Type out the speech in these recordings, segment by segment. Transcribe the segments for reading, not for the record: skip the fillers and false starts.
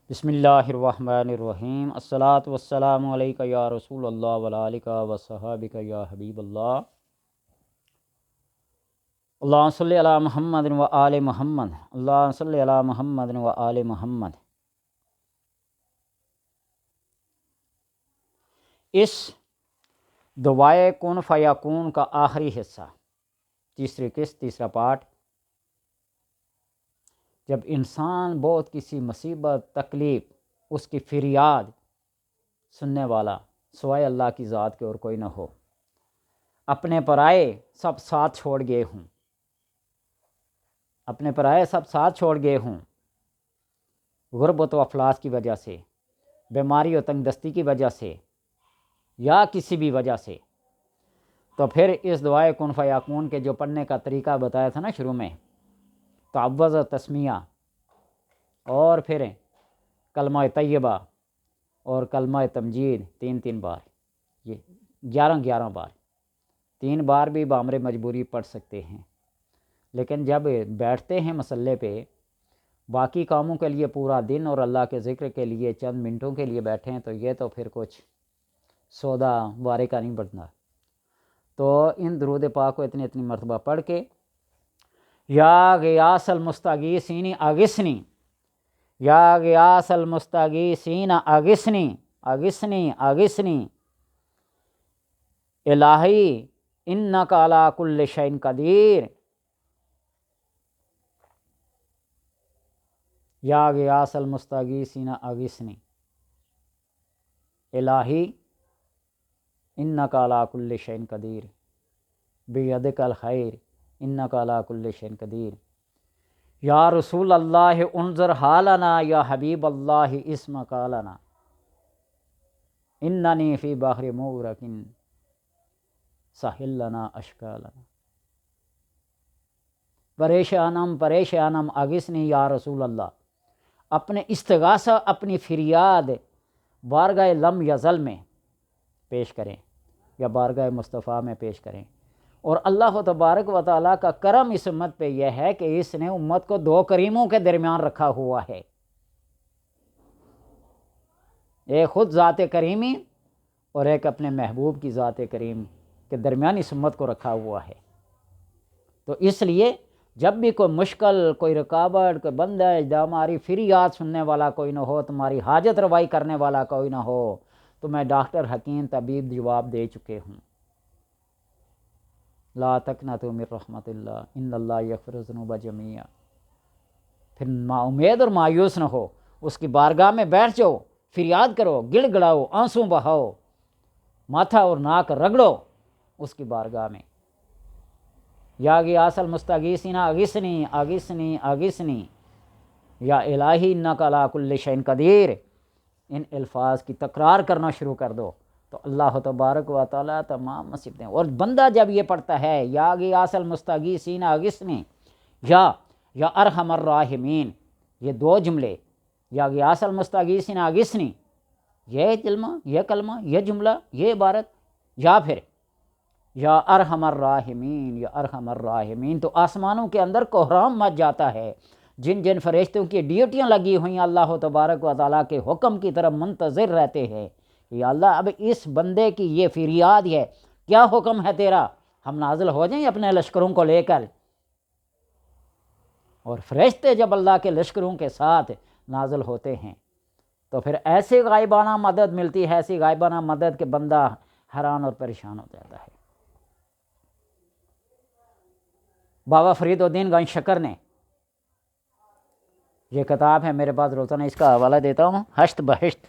بسم اللہ الرحمن الرحیم الصلاۃ والسلام علیکہ یا رسول اللہ وعلیکہ وصحابکہ یا حبیب اللہ۔ اللہم صلی علی محمد و آل محمد، اللہم صلی علی محمد و آل محمد۔ اس دعائے کن فیکون کا آخری حصہ، تیسری قسط، تیسرا پارٹ، جب انسان بہت کسی مصیبت تکلیف، اس کی فریاد سننے والا سوائے اللہ کی ذات کے اور کوئی نہ ہو، اپنے پرائے سب ساتھ چھوڑ گئے ہوں، اپنے پرائے سب ساتھ چھوڑ گئے ہوں، غربت و افلاس کی وجہ سے، بیماری و تنگ دستی کی وجہ سے، یا کسی بھی وجہ سے، تو پھر اس دعائے کن فیکون کے جو پڑھنے کا طریقہ بتایا تھا نا شروع میں، تعوذ و تسمیہ، اور پھر کلمہ طیبہ اور کلمہ تمجید تین بار، یہ 11 بار، 3 بار بھی بامر مجبوری پڑھ سکتے ہیں، لیکن جب بیٹھتے ہیں مسلے پہ باقی کاموں کے لیے پورا دن اور اللہ کے ذکر کے لیے چند منٹوں کے لیے بیٹھیں تو یہ تو پھر کچھ سودا وارے کا نہیں بڑھنا۔ تو ان درود پاک کو اتنی مرتبہ پڑھ کے، یا غیاث المستغیثین اغثنی، یا غیاث المستغیثین اغثنی، اغثنی اغثنی، الہی انک علی کل شیء قدیر، یا غیاث المستغیثین اغثنی، الہی انک علی کل شیء قدیر، بیدک الخیر انک علی کل شیء قدیر، یا رسول اللہ انظر حالنا، یا حبیب اللہ اسم قالنا، اننی فی بحر مغرق ساحل لنا اشکالنا، پریشانم اغثنی یا رسول اللہ۔ اپنے استغاثہ، اپنی فریاد بارگاہ لم یزل میں پیش کریں یا بارگاہ مصطفیٰ میں پیش کریں، اور اللہ تبارک و تعالیٰ کا کرم اس امت پہ یہ ہے کہ اس نے امت کو 2 کریموں کے درمیان رکھا ہوا ہے، ایک خود ذات کریمی اور ایک اپنے محبوب کی ذات کریم کے درمیان اس امت کو رکھا ہوا ہے۔ تو اس لیے جب بھی کوئی مشکل، کوئی رکاوٹ، کوئی بندش، ہماری فریاد سننے والا کوئی نہ ہو، تمہاری حاجت روائی کرنے والا کوئی نہ ہو، تو میں ڈاکٹر، حکیم، طبیب جواب دے چکے ہوں، لا تقنطوا من رحمت اللہ ان اللہ یغفر الذنوب جميعا۔ پھر امید اور مایوس نہ ہو، اس کی بارگاہ میں بیٹھ جاؤ، فریاد کرو، گڑ گڑاؤ، آنسو بہاؤ، ماتھا اور ناک رگڑو اس کی بارگاہ میں، یا غیاث المستغیثین اغثنی اغثنی اغثنی، یا الہی انک علی کل شیء قدیر۔ ان الفاظ کی تکرار کرنا شروع کر دو تو اللہ تبارک و تعالیٰ تمام مصیبتیں، اور بندہ جب یہ پڑھتا ہے یا غیاث المستغیثین اغثنی یا ارحم الراحمین، یہ 2 جملے، یا غیاث المستغیثین اغثنی، یہ کلمہ، یہ جملہ، یہ عبارت، یا پھر یا ارحم الراحمین، یا ارحم الراحمین، تو آسمانوں کے اندر کوہرام مچ جاتا ہے، جن فرشتوں کی ڈیوٹیاں لگی ہوئی ہیں اللہ تبارک و تعالیٰ کے حکم کی طرف منتظر رہتے ہیں، یا اللہ اب اس بندے کی یہ فریاد ہے، کیا حکم ہے تیرا، ہم نازل ہو جائیں اپنے لشکروں کو لے کر۔ اور فرشتے جب اللہ کے لشکروں کے ساتھ نازل ہوتے ہیں تو پھر ایسی غائبانہ مدد ملتی ہے، ایسی غائبانہ مدد کہ بندہ حیران اور پریشان ہو جاتا ہے۔ بابا فرید الدین گنج شکر نے، یہ کتاب ہے میرے پاس، روزانہ اس کا حوالہ دیتا ہوں، ہشت بہشت،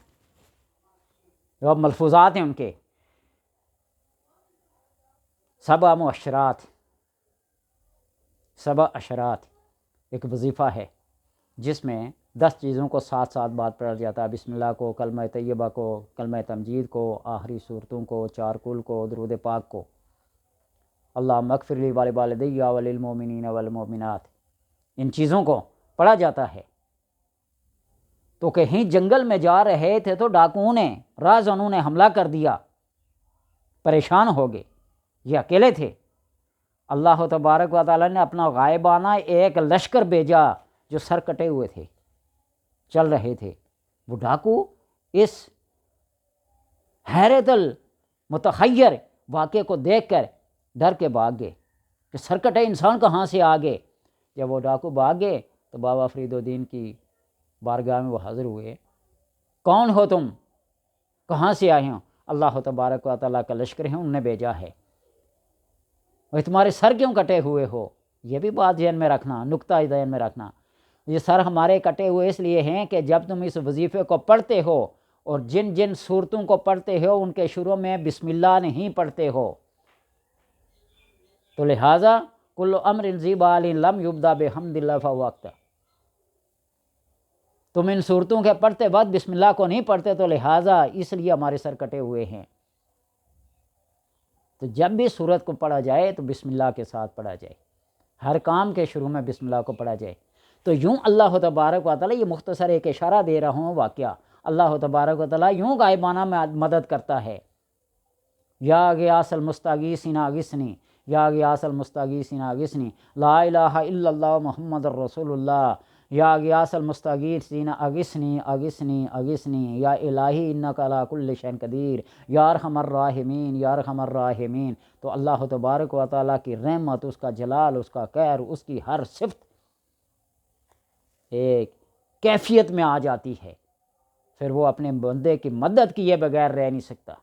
جو ملفوظات ہیں ان کے 7 مؤشرات، 7 اشرات، ایک وظیفہ ہے جس میں 10 چیزوں کو ساتھ بات پڑھا جاتا ہے، بسم اللہ کو، کلمہ طیبہ کو، کلمہ تمجید کو، آخری صورتوں کو، 4 کل کو، درود پاک کو، اللہم اغفر لی ولوالدی وللمؤمنین والمؤمنات، ان چیزوں کو پڑھا جاتا ہے۔ تو کہیں جنگل میں جا رہے تھے تو ڈاکوؤں نے، رازنوں نے حملہ کر دیا، پریشان ہو گئے، یہ اکیلے تھے، اللہ تبارک و تعالیٰ نے اپنا غائبانہ ایک لشکر بھیجا جو سر کٹے ہوئے تھے، چل رہے تھے، وہ ڈاکو اس حیرت المتحیر واقعے کو دیکھ کر ڈر کے بھاگ گئے کہ سرکٹے انسان کہاں سے آ گئے۔ جب وہ ڈاکو بھاگ گئے تو بابا فرید الدین کی بارگاہ میں وہ حاضر ہوئے۔ کون ہو تم؟ کہاں سے آئے ہو؟ اللہ تبارک و تعالیٰ کا لشکر ہے، انہوں نے بھیجا ہے۔ اور تمہارے سر کیوں کٹے ہوئے ہو؟ یہ بھی بات ذہن میں رکھنا، نقطہ ذہن میں رکھنا۔ یہ سر ہمارے کٹے ہوئے اس لیے ہیں کہ جب تم اس وظیفے کو پڑھتے ہو اور جن جن صورتوں کو پڑھتے ہو ان کے شروع میں بسم اللہ نہیں پڑھتے ہو، تو لہٰذا کل امر ذی بال لم یبدا بحمد اللہ فہو اخطأ۔ تم ان صورتوں کے پڑھتے وقت بسم اللہ کو نہیں پڑھتے، تو لہٰذا اس لیے ہمارے سر کٹے ہوئے ہیں۔ تو جب بھی صورت کو پڑھا جائے تو بسم اللہ کے ساتھ پڑھا جائے، ہر کام کے شروع میں بسم اللہ کو پڑھا جائے۔ تو یوں اللہ تبارک و تعالیٰ، یہ مختصر ایک اشارہ دے رہا ہوں واقعہ، اللہ تبارک و تعالیٰ یوں غائبانہ میں مدد کرتا ہے۔ یا غیاث المستغیثین اغثنی، یا غیاث المستغیثین اغثنی، لا الہ الا اللہ محمد الرسول اللہ، یا غیاث المستغیثین اغثنی اغثنی اغثنی، یا الہی انک علی کل شیء قدیر، یا ارحم الراحمین یا ارحم الراحمین۔ تو اللہ تبارک و تعالیٰ کی رحمت، اس کا جلال، اس کا قہر، اس کی ہر صفت ایک کیفیت میں آ جاتی ہے، پھر وہ اپنے بندے کی مدد کیے بغیر رہ نہیں سکتا۔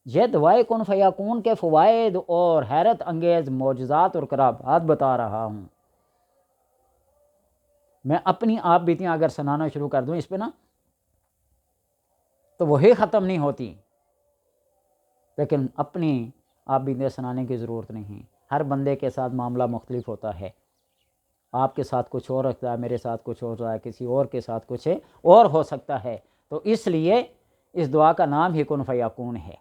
یہ دعائے کن فیکون کے فوائد اور حیرت انگیز معجزات اور کرامات بتا رہا ہوں۔ میں اپنی آپ بیتیاں اگر سنانا شروع کر دوں اس پہ نا تو وہی ختم نہیں ہوتی، لیکن اپنی آپ بیتیاں سنانے کی ضرورت نہیں۔ ہر بندے کے ساتھ معاملہ مختلف ہوتا ہے، آپ کے ساتھ کچھ اور رکھتا ہے، میرے ساتھ کچھ اور رہا ہے، کسی اور کے ساتھ کچھ اور ہو سکتا ہے۔ تو اس لیے اس دعا کا نام ہی کن فیکون ہے۔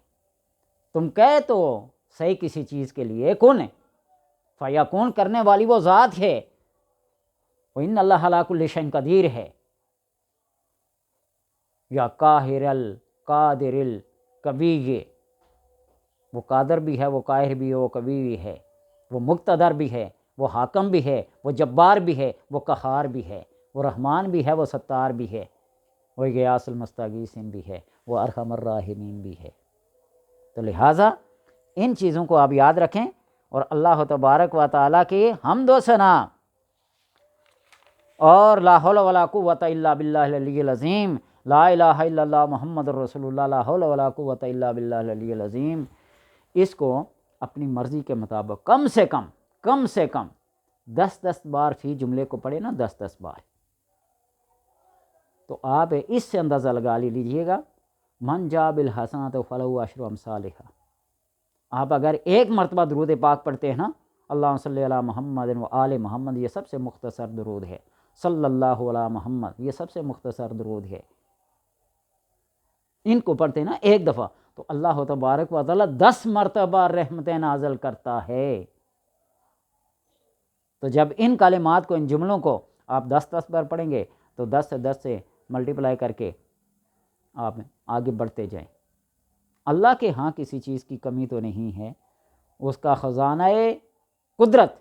تم کہے تو صحیح کسی چیز کے لیے کن فیکون کرنے والی وہ ذات ہے، وَإِنَّ اللَّهَ عَلَىٰ كُلِّ شَيْءٍ قدیر ہے، یا قاہر القادر القوی، وہ قادر بھی ہے، وہ قاہر بھی ہے، وہ قوی بھی ہے، وہ مقتدر بھی ہے، وہ حاکم بھی ہے، وہ جبار بھی ہے، وہ قہار بھی ہے، وہ رحمان بھی ہے، وہ ستار بھی ہے، وہ غیاث المستغیثین بھی ہے، وہ ارحم الراحمین بھی ہے۔ تو لہٰذا ان چیزوں کو آپ یاد رکھیں اور اللہ تبارک و تعالیٰ کی حمد و ثنا اور لا حول ولا قوۃ الا باللہ العلی العظیم، لا الہ الا اللہ محمد الرسول اللہ، لا حول ولا قوۃ الا باللہ العلی العظیم، اس کو اپنی مرضی کے مطابق کم سے کم 10 بار فی جملے کو پڑھے نا، 10 بار، تو آپ اس سے اندازہ لگا لیجیے گا من جاء بالحسنۃ فلہ عشر امثالھا۔ آپ اگر ایک مرتبہ درود پاک پڑھتے ہیں نا، اللہم صلی علی محمد و آل محمد، یہ سب سے مختصر درود ہے، صلی اللہ علی محمد یہ سب سے مختصر درود ہے، ان کو پڑھتے ہیں نا ایک دفعہ تو اللہ تبارک و تعالیٰ 10 مرتبہ رحمتیں نازل کرتا ہے۔ تو جب ان کلمات کو، ان جملوں کو آپ 10 بار پڑھیں گے تو 10 سے ملٹیپلائی کر کے آپ آگے بڑھتے جائیں۔ اللہ کے ہاں کسی چیز کی کمی تو نہیں ہے، اس کا خزانہ قدرت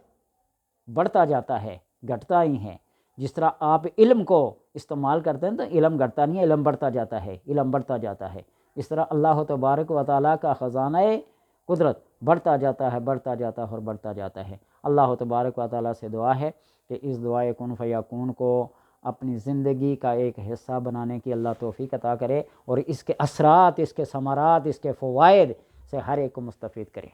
بڑھتا جاتا ہے، گھٹتا ہی ہے۔ جس طرح آپ علم کو استعمال کرتے ہیں تو علم گھٹتا نہیں ہے، علم بڑھتا جاتا ہے، علم بڑھتا جاتا ہے۔ اس طرح اللہ تبارک و تعالیٰ کا خزانہ قدرت بڑھتا جاتا ہے، بڑھتا جاتا ہے اور بڑھتا جاتا ہے۔ اللہ تبارک و تعالیٰ سے دعا ہے کہ اس دعائے کن فیکون کو اپنی زندگی کا ایک حصہ بنانے کی اللہ توفیق عطا کرے اور اس کے اثرات، اس کے ثمرات، اس کے فوائد سے ہر ایک کو مستفید کرے۔